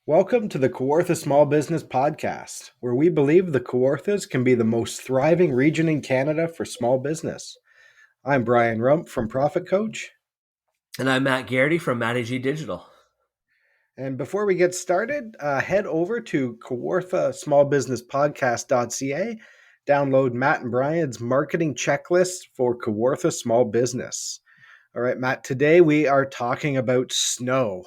Welcome to the Kawartha Small Business Podcast, where we believe the Kawarthas can be the most thriving region in Canada for small business. I'm Brian Rump from Profit Coach. And I'm Matt Garrity from Matty G Digital. And before we get started, head over to Kawartha Small Business Podcast.ca, download Matt and Brian's marketing checklist for Kawartha Small Business. All right, Matt, today we are talking about snow.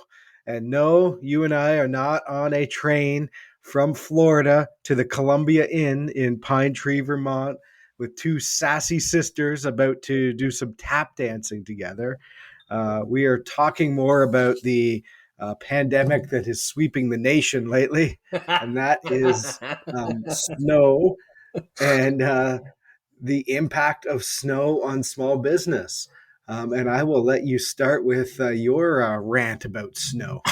And no, you and I are not on a train from Florida to the Columbia Inn in Pine Tree, Vermont, with two sassy sisters about to do some tap dancing together. We are talking more about the pandemic that is sweeping the nation lately, and that is snow and the impact of snow on small business. And I will let you start with your rant about snow.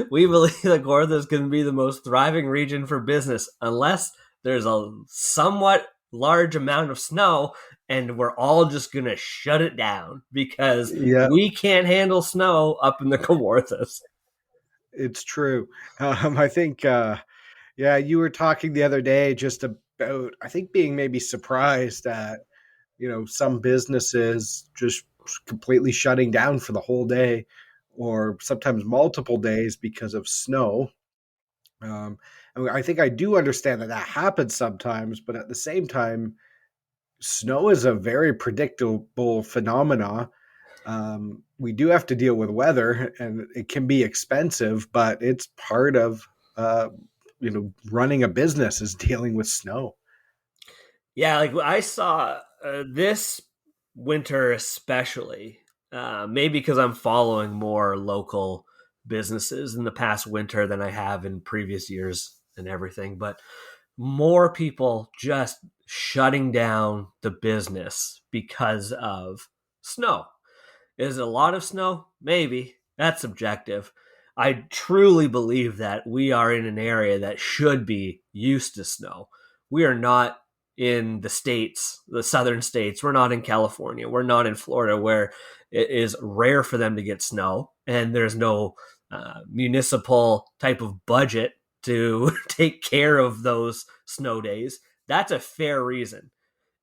We believe that Kawartha is going to be the most thriving region for business unless there's a somewhat large amount of snow and we're all just going to shut it down because Yeah, we can't handle snow up in the Kawarthas. it's true. I think, yeah, you were talking the other day just about, I think, being maybe surprised at, some businesses just completely shutting down for the whole day or sometimes multiple days because of snow. I think I do understand that happens sometimes, but at the same time, snow is a very predictable phenomena. We do have to deal with weather, and it can be expensive, but it's part of running a business is dealing with snow. Yeah, like I saw this winter, especially, maybe because I'm following more local businesses in the past winter than I have in previous years and everything, but more people just shutting down the business because of snow. Is it a lot of snow? Maybe. That's subjective. I truly believe that we are in an area that should be used to snow. We are not in the states, the southern states. We're not in California. We're not in Florida, where it is rare for them to get snow, and there's no municipal type of budget to take care of those snow days. That's a fair reason.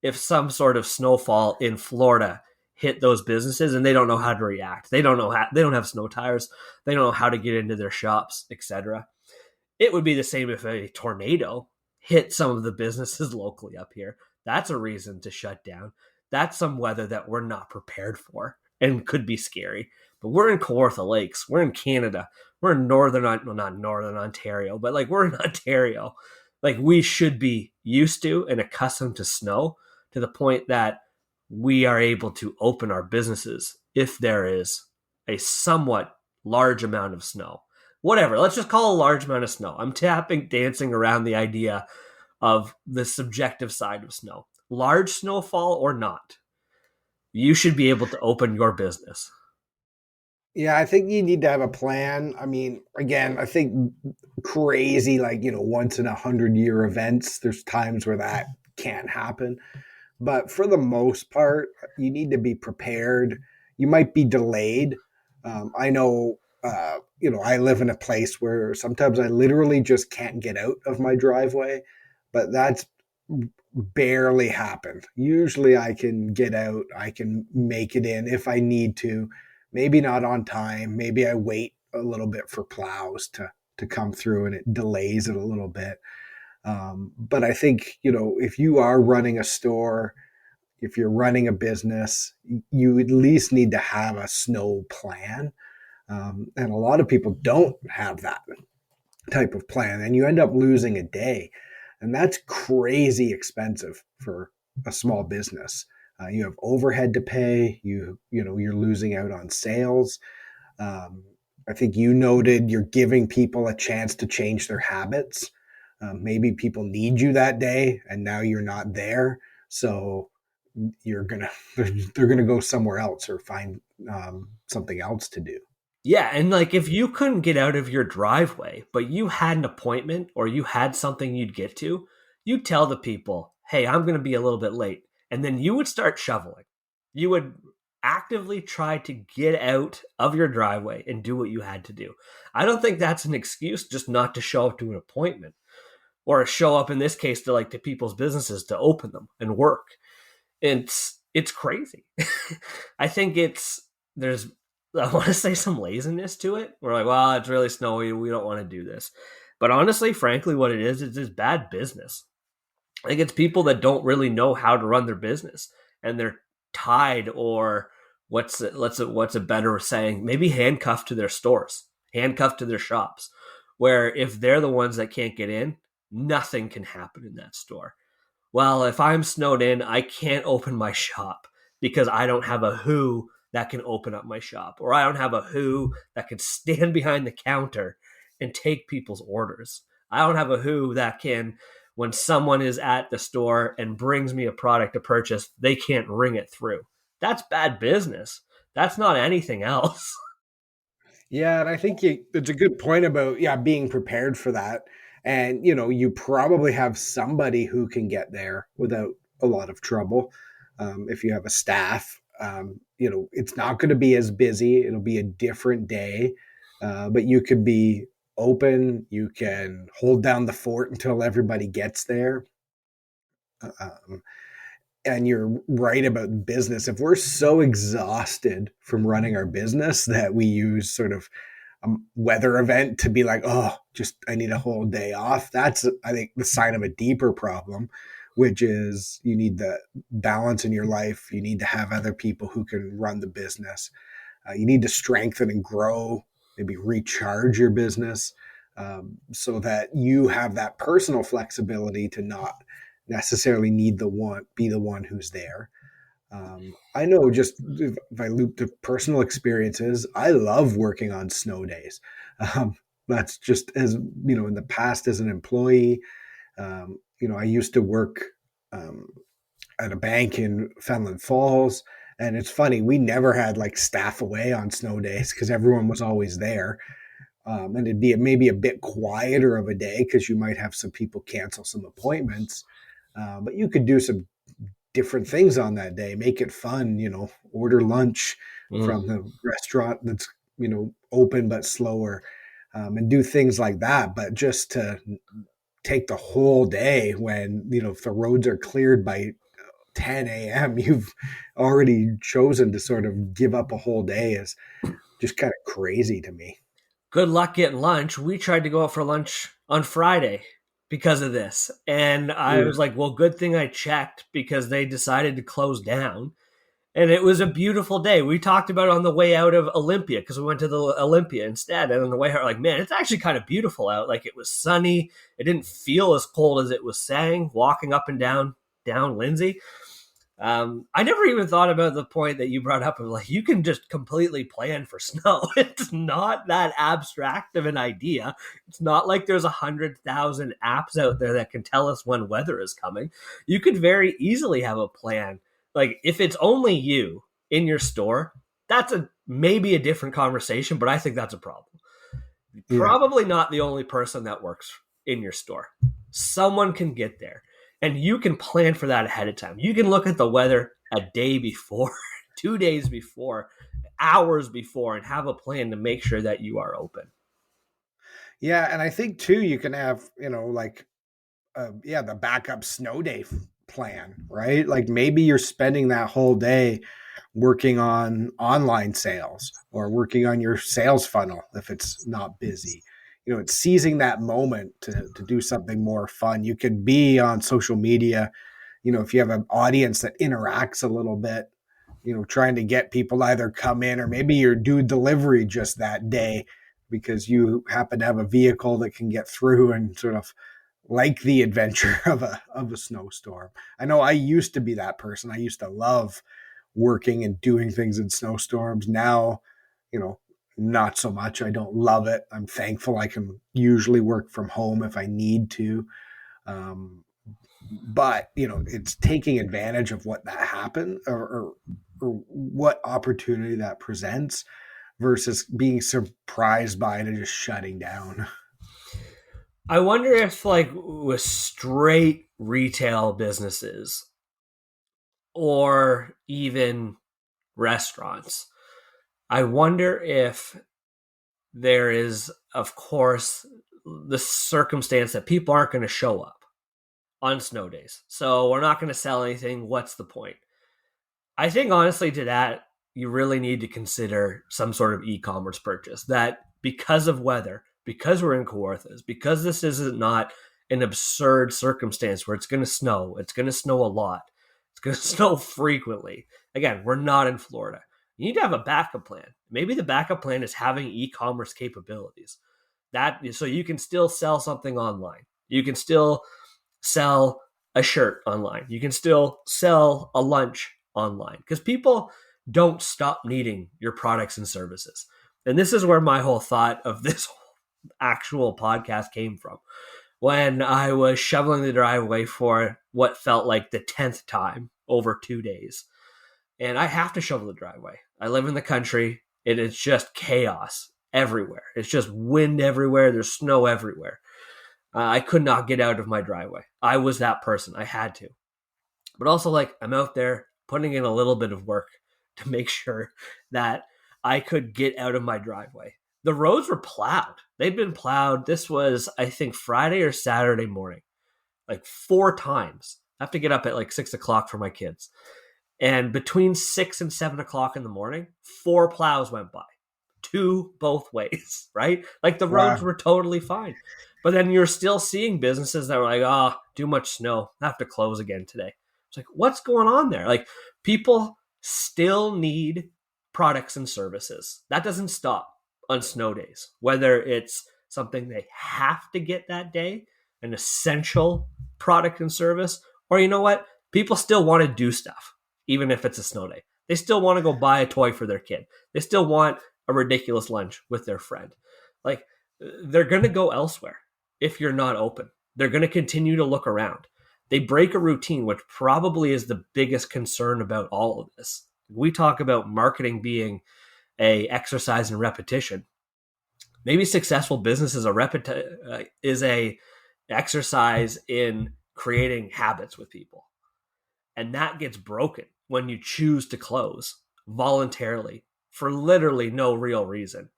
If some sort of snowfall in Florida hit those businesses and they don't know how to react, they don't have snow tires, they don't know how to get into their shops, etc. It would be the same if a tornado hit some of the businesses locally up here. That's a reason to shut down. That's some weather that we're not prepared for and could be scary. But we're in Kawartha Lakes. We're in Canada. We're in not northern Ontario, but like we're in Ontario. Like we should be used to and accustomed to snow to the point that we are able to open our businesses if there is a somewhat large amount of snow. Whatever, let's just call a large amount of snow. I'm dancing around the idea of the subjective side of snow. Large snowfall or not, you should be able to open your business. Yeah, I think you need to have a plan. I mean, again, I think crazy, like, once in 100 year events, there's times where that can't happen. But for the most part, you need to be prepared. You might be delayed. I know, I live in a place where sometimes I literally just can't get out of my driveway, but that's barely happened. Usually I can get out, I can make it in if I need to. Maybe not on time. Maybe I wait a little bit for plows to come through and it delays it a little bit. But I think, if you are running a store, if you're running a business, you at least need to have a snow plan. And a lot of people don't have that type of plan, and you end up losing a day. And that's crazy expensive for a small business. You have overhead to pay. You're losing out on sales. Um, I think you noted you're giving people a chance to change their habits. Maybe people need you that day, and now you're not there, so you're gonna they're gonna go somewhere else or find something else to do. Yeah, and like if you couldn't get out of your driveway, but you had an appointment or you had something you'd get to, you'd tell the people, "Hey, I'm going to be a little bit late." And then you would start shoveling. You would actively tried to get out of your driveway and do what you had to do. I don't think that's an excuse just not to show up to an appointment, or show up in this case to people's businesses to open them and work. It's crazy. I think there's I want to say some laziness to it. We're like, well, it's really snowy, we don't want to do this. But honestly, frankly, what it is just bad business. I think it's people that don't really know how to run their business, and they're tied, or what's a better saying? Maybe handcuffed to their stores, handcuffed to their shops, where if they're the ones that can't get in, nothing can happen in that store. Well, if I'm snowed in, I can't open my shop because I don't have a who that can open up my shop, or I don't have a who that can stand behind the counter and take people's orders. I don't have a who that can, when someone is at the store and brings me a product to purchase, they can't ring it through. That's bad business. That's not anything else. Yeah, and I think it's a good point about being prepared for that. And you probably have somebody who can get there without a lot of trouble. If you have a staff, it's not going to be as busy. It'll be a different day, but you could be open. You can hold down the fort until everybody gets there. Um, and you're right about business. If we're so exhausted from running our business that we use sort of a weather event to be like, oh, just I need a whole day off, that's, I think, the sign of a deeper problem, which is you need the balance in your life. You need to have other people who can run the business. You need to strengthen and grow, maybe recharge your business, so that you have that personal flexibility to not necessarily be the one who's there. I know, just if I loop to personal experiences, I love working on snow days. Um, that's just, as in the past as an employee, I used to work um, at a bank in Fenland Falls. And it's funny, we never had like staff away on snow days because everyone was always there. And it'd be maybe a bit quieter of a day because you might have some people cancel some appointments. But you could do some different things on that day, make it fun, order lunch from the restaurant that's, open but slower, and do things like that. But just to take the whole day when, if the roads are cleared by 10 a.m., you've already chosen to sort of give up a whole day, is just kind of crazy to me. Good luck getting lunch. We tried to go out for lunch on Friday because of this. And I was like, well, good thing I checked, because they decided to close down. And it was a beautiful day. We talked about it on the way out of Olympia, because we went to the Olympia instead. And on the way out, like, man, it's actually kind of beautiful out. Like, it was sunny. It didn't feel as cold as it was saying, walking up and down Lindsay. I never even thought about the point that you brought up of like, you can just completely plan for snow. It's not that abstract of an idea. It's not like there's 100,000 apps out there that can tell us when weather is coming. You could very easily have a plan. Like, if it's only you in your store, that's maybe a different conversation, but I think that's a problem. Yeah. Probably not the only person that works in your store. Someone can get there. And you can plan for that ahead of time. You can look at the weather a day before, 2 days before, hours before, and have a plan to make sure that you are open. Yeah, and I think too, you can have, the backup snow day plan, right? Like maybe you're spending that whole day working on online sales or working on your sales funnel if it's not busy. It's seizing that moment to do something more fun. You could be on social media, if you have an audience that interacts a little bit, trying to get people to either come in, or maybe you do delivery just that day because you happen to have a vehicle that can get through and sort of like the adventure of a snowstorm. I know I used to be that person. I used to love working and doing things in snowstorms. Now, not so much. I don't love it. I'm thankful I can usually work from home if I need to. But, it's taking advantage of what that happened, or what opportunity that presents versus being surprised by it and just shutting down. I wonder if, like, with straight retail businesses, or even restaurants. I wonder if there is, of course, the circumstance that people aren't going to show up on snow days. So we're not going to sell anything. What's the point? I think honestly to that, you really need to consider some sort of e-commerce purchase that because of weather, because we're in Kawarthas, because this isn't not an absurd circumstance where it's going to snow a lot. It's going to snow frequently. Again, we're not in Florida. You need to have a backup plan. Maybe the backup plan is having e-commerce capabilities. That so you can still sell something online. You can still sell a shirt online. You can still sell a lunch online because people don't stop needing your products and services. And this is where my whole thought of this actual podcast came from. When I was shoveling the driveway for what felt like the 10th time over 2 days. And I have to shovel the driveway. I live in the country. It is just chaos everywhere. It's just wind everywhere. There's snow everywhere. I could not get out of my driveway. I was that person. I had to. But also, like, I'm out there putting in a little bit of work to make sure that I could get out of my driveway. The roads were plowed. They'd been plowed. This was, I think, Friday or Saturday morning, like 4 times. I have to get up at like 6 o'clock for my kids. And between 6 and 7 o'clock in the morning, 4 plows went by, 2 both ways, right? Like the roads were totally fine. But then you're still seeing businesses that were like, oh, too much snow. I have to close again today. It's like, what's going on there? Like people still need products and services. That doesn't stop on snow days, whether it's something they have to get that day, an essential product and service, or you know what? People still want to do stuff, even if it's a snow day. They still want to go buy a toy for their kid. They still want a ridiculous lunch with their friend. Like they're going to go elsewhere if you're not open. They're going to continue to look around. They break a routine, which probably is the biggest concern about all of this. We talk about marketing being a exercise in repetition. Maybe successful business is a exercise in creating habits with people. And that gets broken when you choose to close voluntarily for literally no real reason.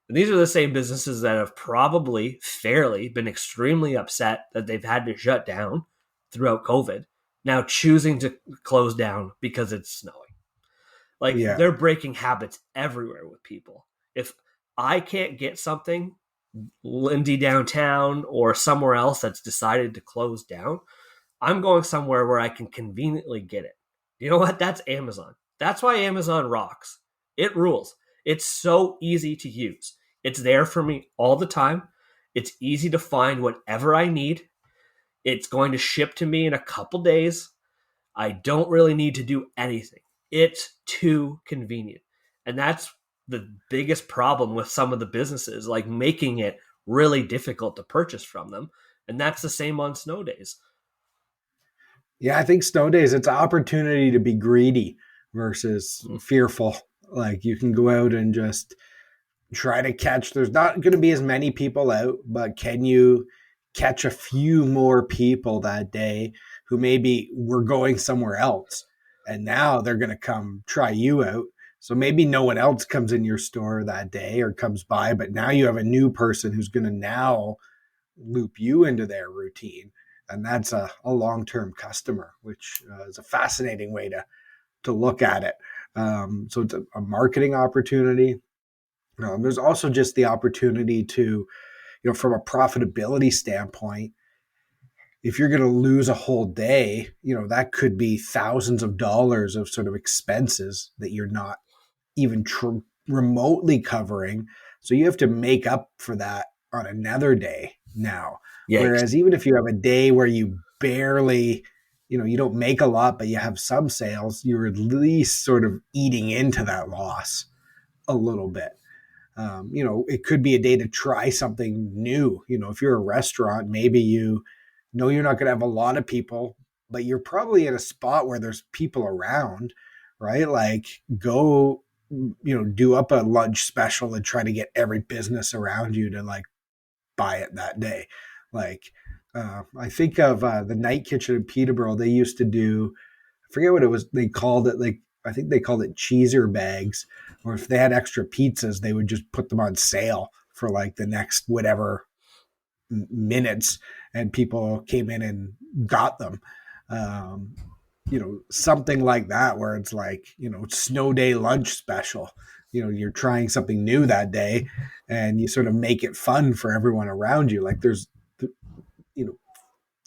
And these are the same businesses that have probably fairly been extremely upset that they've had to shut down throughout COVID, now choosing to close down because it's snowing. Like they're breaking habits everywhere with people. If I can't get something, Lindy downtown or somewhere else that's decided to close down, I'm going somewhere where I can conveniently get it. You know what? That's Amazon. That's why Amazon rocks. It rules. It's so easy to use. It's there for me all the time. It's easy to find whatever I need. It's going to ship to me in a couple days. I don't really need to do anything. It's too convenient. And that's the biggest problem with some of the businesses, like making it really difficult to purchase from them. And that's the same on snow days. Yeah, I think snow days, it's an opportunity to be greedy versus fearful. Like you can go out and just try to catch, there's not going to be as many people out, but can you catch a few more people that day who maybe were going somewhere else and now they're going to come try you out. So maybe no one else comes in your store that day or comes by, but now you have a new person who's going to now loop you into their routine. And that's a long-term customer, which is a fascinating way to look at it. So it's a marketing opportunity. There's also just the opportunity to, from a profitability standpoint, if you're going to lose a whole day, that could be thousands of dollars of sort of expenses that you're not even remotely covering. So you have to make up for that on another day now. Yikes. Whereas even if you have a day where you barely, you don't make a lot, but you have some sales, you're at least sort of eating into that loss a little bit. It could be a day to try something new. If you're a restaurant, maybe you know you're not going to have a lot of people, but you're probably in a spot where there's people around, right? Like go, do up a lunch special and try to get every business around you to like buy it that day. Like I think of the Night Kitchen in Peterborough. They used to do, I forget what it was, they called it like I think they called it cheeser bags, or if they had extra pizzas, they would just put them on sale for like the next whatever minutes, and people came in and got them. Um, something like that, where it's like, snow day lunch special. You're trying something new that day, and you sort of make it fun for everyone around you. Like you know,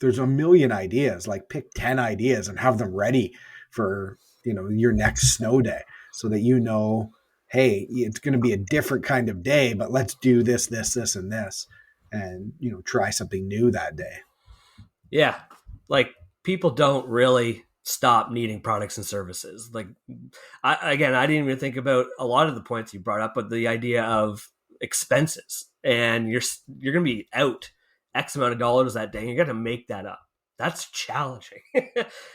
there's a million ideas. Like pick 10 ideas and have them ready for, your next snow day, so that hey, it's going to be a different kind of day, but let's do this, and this, and try something new that day. Yeah. Like people don't really stop needing products and services. Like I didn't even think about a lot of the points you brought up, but the idea of expenses, and you're going to be out X amount of dollars that day. And you're going to make that up. That's challenging.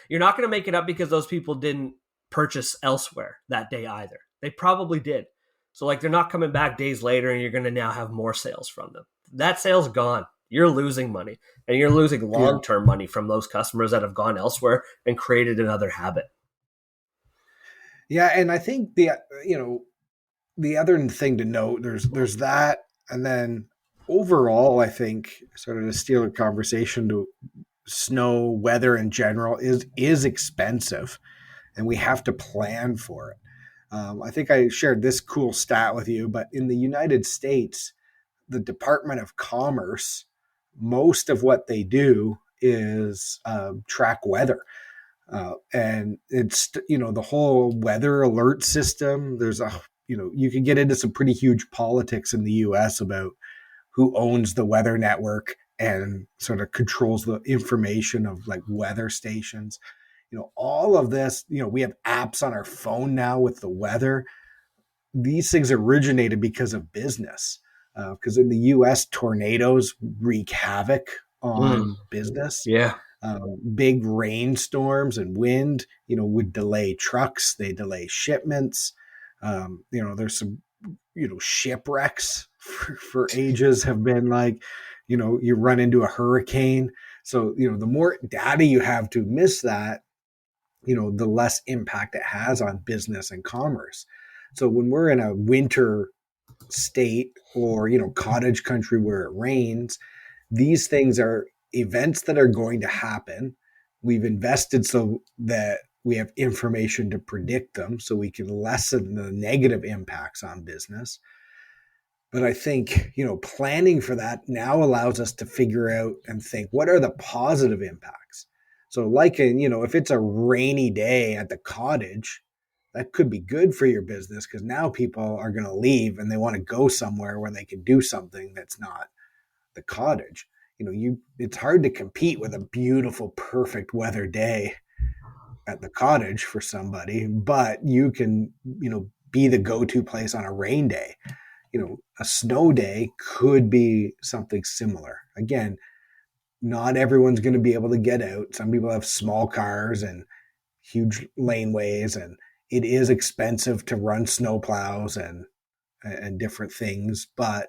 You're not going to make it up because those people didn't purchase elsewhere that day either. They probably did. So like they're not coming back days later, and you're going to now have more sales from them. That sale's gone. You're losing money, and you're losing Yeah. long-term money from those customers that have gone elsewhere and created another habit. Yeah, and I think the other thing to note, there's that, and then overall, I think, sort of to steal a conversation, to snow weather in general is expensive, and we have to plan for it. I think I shared this cool stat with you, but in the United States, the Department of Commerce, most of what they do is track weather. And it's, the whole weather alert system. You can get into some pretty huge politics in the US about who owns the weather network and sort of controls the information of like weather stations. All of this, we have apps on our phone now with the weather. These things originated because of business. Because in the US, tornadoes wreak havoc on business. Yeah. Big rainstorms and wind, would delay trucks, they delay shipments. There's some, shipwrecks for ages have been like, you run into a hurricane. So, the more data you have to miss that, the less impact it has on business and commerce. So when we're in a winter state or, cottage country where it rains, these things are events that are going to happen. We've invested so that we have information to predict them so we can lessen the negative impacts on business. But I think, planning for that now allows us to figure out and think, what are the positive impacts? So like, if it's a rainy day at the cottage, that could be good for your business because now people are going to leave and they want to go somewhere where they can do something that's not the cottage. It's hard to compete with a beautiful, perfect weather day at the cottage for somebody, but you can, be the go-to place on a rain day. A snow day could be something similar. Again, not everyone's going to be able to get out. Some people have small cars and huge laneways, and it is expensive to run snow plows and different things. But,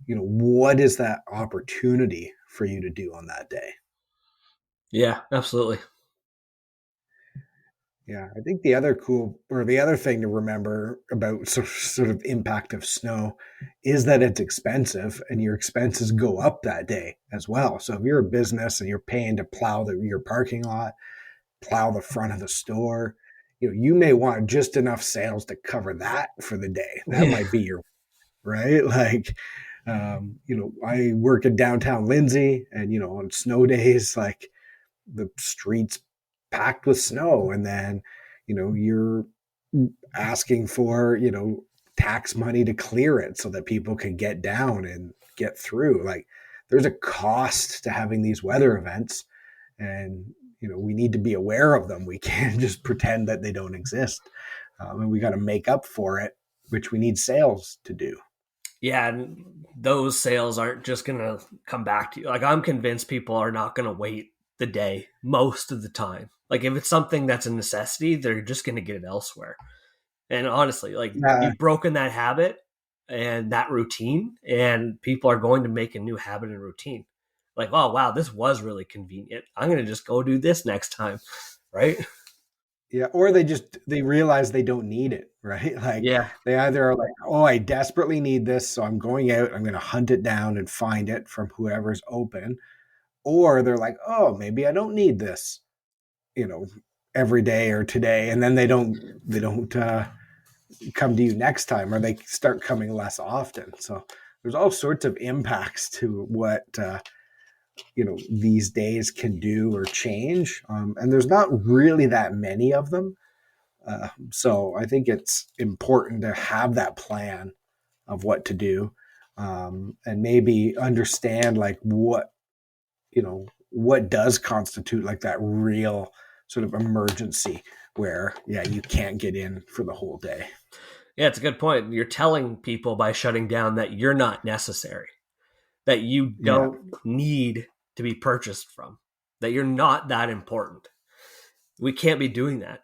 what is that opportunity for you to do on that day? Yeah, absolutely. Yeah, I think the other thing to remember about sort of impact of snow is that it's expensive and your expenses go up that day as well. So if you're a business and you're paying to plow your parking lot, plow the front of the store, you may want just enough sales to cover that for the day. That Yeah. might be your right. Like, I work in downtown Lindsay, and on snow days, like the streets packed with snow, and then you're asking for tax money to clear it so that people can get down and get through. Like there's a cost to having these weather events, and we need to be aware of them. We can't just pretend that they don't exist, and we got to make up for it, which we need sales to do. Yeah, and those sales aren't just going to come back to you. Like I'm convinced people are not going to wait the day most of the time. Like if it's something that's a necessity, they're just going to get it elsewhere. And honestly, like Yeah. you've broken that habit and that routine, and people are going to make a new habit and routine. Like, oh wow, this was really convenient. I'm going to just go do this next time, right? Yeah, or they realize they don't need it, right? Like Yeah. they either are like, "Oh, I desperately need this, so I'm going out, I'm going to hunt it down and find it from whoever's open." Or they're like, "Oh, maybe I don't need this, you know, every day or today." And then they don't come to you next time, or they start coming less often. So there's all sorts of impacts to what these days can do or change, and there's not really that many of them. So I think it's important to have that plan of what to do, and maybe understand like what does constitute like that real sort of emergency where you can't get in for the whole day. Yeah, it's a good point. You're telling people by shutting down that you're not necessary, that you Yeah, don't need to be purchased from, that you're not that important. We can't be doing that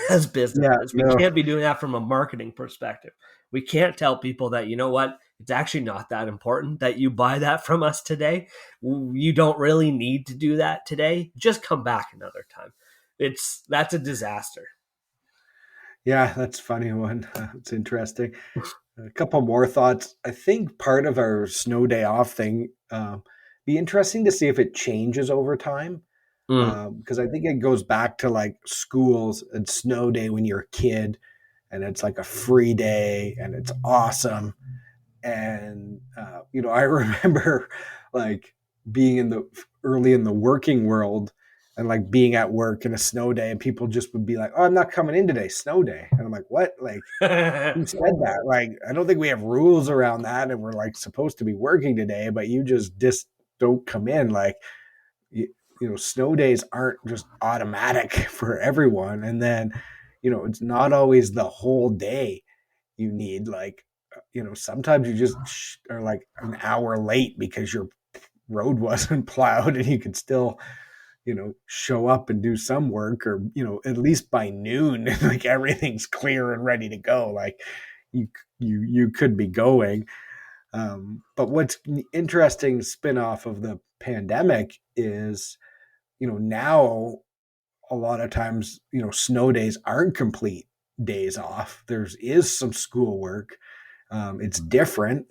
as yeah, businesses. We no, can't be doing that from a marketing perspective. We can't tell people that, you know what, it's actually not that important that you buy that from us today. You don't really need to do that today. Just come back another time. That's a disaster. yeah, that's a funny one. It's interesting. A couple more thoughts. I think part of our snow day off thing, be interesting to see if it changes over time, Mm. because I think it goes back to like schools and snow day when you're a kid, and it's like a free day and it's awesome. And I remember like being in the early in the working world and like being at work in a snow day, and people just would be like, "Oh, I'm not coming in today, snow day," and I'm like, "What? Like, who said that? Like, I don't think we have rules around that, and we're like supposed to be working today, but you just don't come in." Like, you, snow days aren't just automatic for everyone, and then it's not always the whole day you need. Like, sometimes you just are like an hour late because your road wasn't plowed, and you could still show up and do some work, or at least by noon like everything's clear and ready to go. Like, you could be going. But what's interesting spin-off of the pandemic is now a lot of times snow days aren't complete days off. There's is some schoolwork. It's different,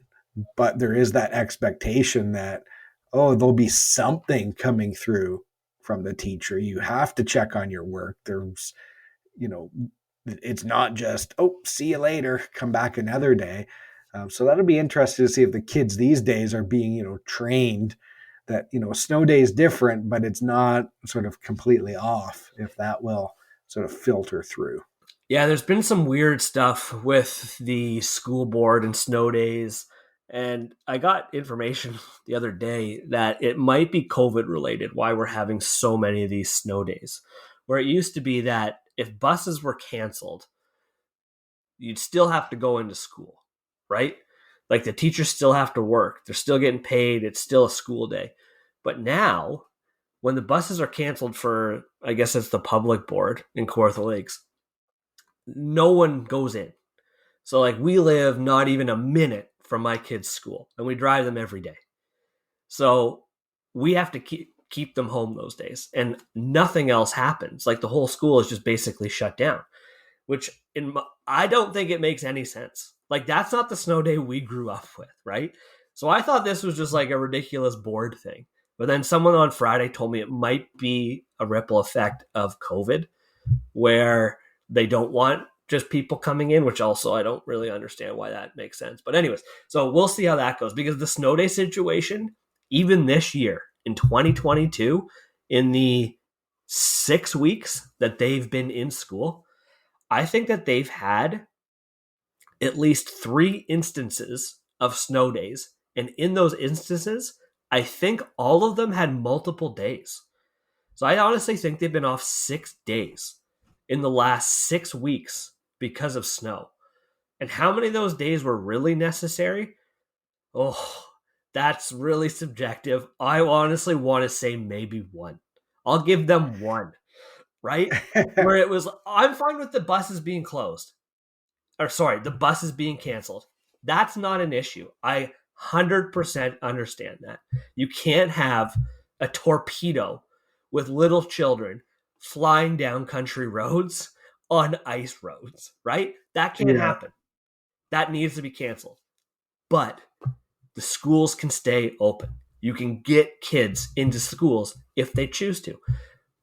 but there is that expectation that, oh, there'll be something coming through from the teacher. You have to check on your work. There's, you know, it's not just, oh, see you later, come back another day. So that'll be interesting to see if the kids these days are being, trained that, a snow day is different, but it's not sort of completely off, if that will sort of filter through. Yeah, there's been some weird stuff with the school board and snow days. And I got information the other day that it might be COVID related why we're having so many of these snow days. Where it used to be that if buses were canceled, you'd still have to go into school, right? Like the teachers still have to work. They're still getting paid. It's still a school day. But now, when the buses are canceled for, I guess it's the public board in Kawartha Lakes, no one goes in. So like we live not even a minute from my kids' school, and we drive them every day. So we have to keep them home those days, and nothing else happens. Like the whole school is just basically shut down, which I don't think it makes any sense. Like that's not the snow day we grew up with, right? So I thought this was just like a ridiculous board thing. But then someone on Friday told me it might be a ripple effect of COVID, where they don't want just people coming in, which also I don't really understand why that makes sense. But anyways, so we'll see how that goes, because the snow day situation, even this year in 2022, in the 6 weeks that they've been in school, I think that they've had at least 3 instances of snow days. And in those instances, I think all of them had multiple days. So I honestly think they've been off 6 days in the last 6 weeks because of snow. And how many of those days were really necessary? Oh, that's really subjective. I honestly want to say maybe one. I'll give them one, right? Where it was, I'm fine with the buses being closed. Or sorry, the buses being canceled. That's not an issue. I 100% understand that. You can't have a torpedo with little children flying down country roads on ice roads, right? That can't Yeah. happen. That needs to be canceled. But the schools can stay open. You can get kids into schools if they choose to.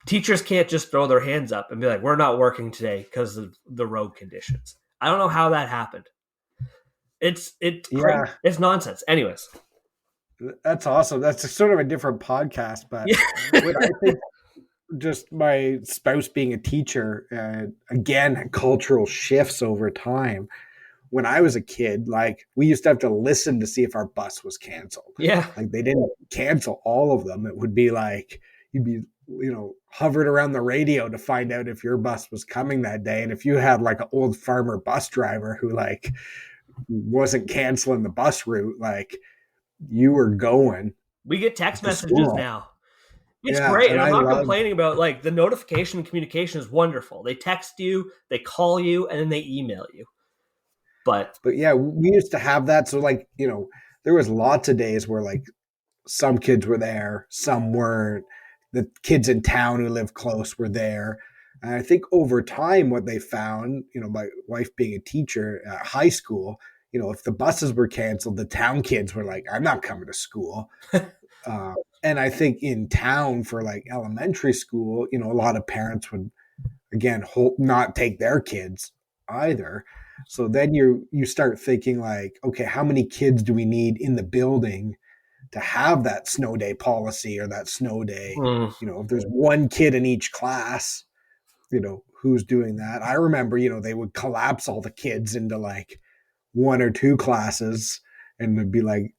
Teachers can't just throw their hands up and be like, we're not working today because of the road conditions. I don't know how that happened. It's crazy. Yeah. It's nonsense. Anyways. That's awesome. That's sort of a different podcast, but Yeah. what I think, just my spouse being a teacher, again, cultural shifts over time. When I was a kid, like we used to have to listen to see if our bus was canceled. Yeah. Like they didn't cancel all of them. It would be like you'd be, hovered around the radio to find out if your bus was coming that day. And if you had like an old farmer bus driver who like wasn't canceling the bus route, like you were going We get text to messages school. now. It's Yeah, great. and And I'm I not love. complaining about like the notification communication is wonderful. They text you, they call you, and then they email you. But But yeah, we used to have that. So like, there was lots of days where like some kids were there, some weren't. The kids in town who lived close were there. And I think over time, what they found, my wife being a teacher at high school, if the buses were canceled, the town kids were like, I'm not coming to school. Uh, and I think in town for like elementary school, a lot of parents would, again, not take their kids either. So then you start thinking like, okay, how many kids do we need in the building to have that snow day policy or that snow day? If there's one kid in each class, who's doing that? I remember, they would collapse all the kids into like one or two classes, and there'd be like,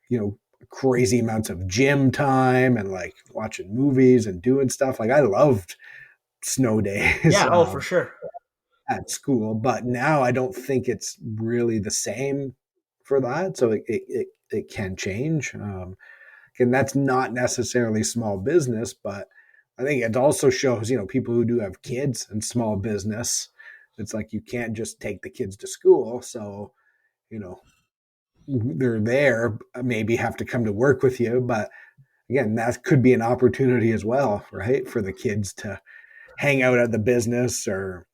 crazy amounts of gym time and like watching movies and doing stuff. Like I loved snow days. yeah, oh for sure. At school, but now I don't think it's really the same for that. So it can change. And that's not necessarily small business, but I think it also shows, people who do have kids and small business. It's like you can't just take the kids to school. So, they're there, maybe have to come to work with you. But again, that could be an opportunity as well, right? For the kids to hang out at the business or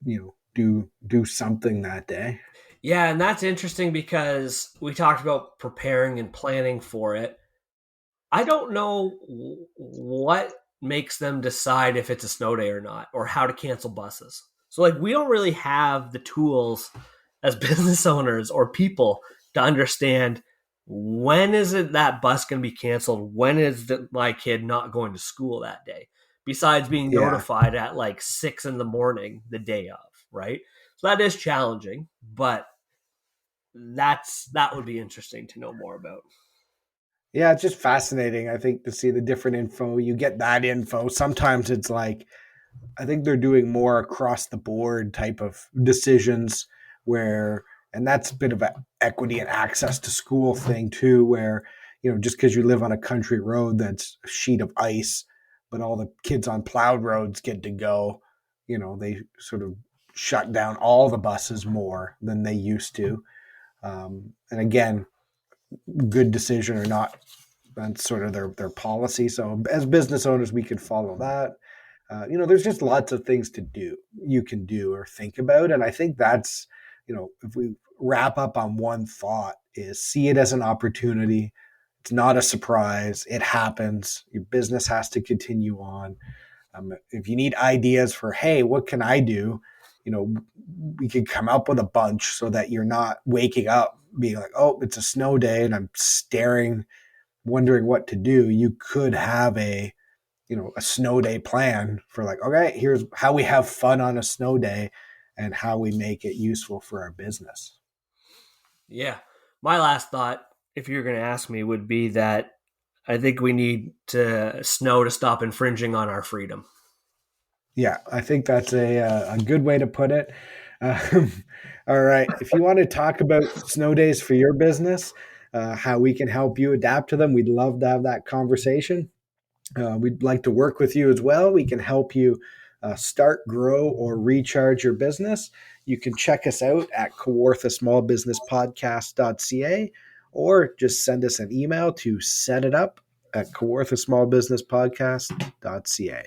do something that day. Yeah, and that's interesting because we talked about preparing and planning for it. I don't know what makes them decide if it's a snow day or not, or how to cancel buses. So like we don't really have the tools as business owners or people to understand when is it that bus going to be canceled? When is my kid not going to school that day? Besides being notified at like 6 a.m. the day of, right? So that is challenging, but that would be interesting to know more about. Yeah, it's just fascinating, I think, to see the different info. You get that info. Sometimes it's like, I think they're doing more across the board type of decisions where, and that's a bit of an equity and access to school thing too, where, just because you live on a country road that's a sheet of ice, but all the kids on plowed roads get to go, they sort of shut down all the buses more than they used to. And again, good decision or not, that's sort of their policy. So as business owners, we could follow that. There's just lots of things you can do or think about. And I think that's, if we wrap up on one thought, is see it as an opportunity. It's not a surprise. It happens. Your business has to continue on. If you need ideas for, hey, what can I do? We could come up with a bunch so that you're not waking up being like, oh, it's a snow day and I'm wondering what to do. You could have a snow day plan for like, okay, here's how we have fun on a snow day and how we make it useful for our business. Yeah. My last thought, if you're going to ask me, would be that I think we need snow to stop infringing on our freedom. Yeah, I think that's a good way to put it. All right. If you want to talk about snow days for your business, how we can help you adapt to them, we'd love to have that conversation. We'd like to work with you as well. We can help you start, grow, or recharge your business. You can check us out at kawarthasmallbusinesspodcast.ca or just send us an email to set it up at kawarthasmallbusinesspodcast.ca.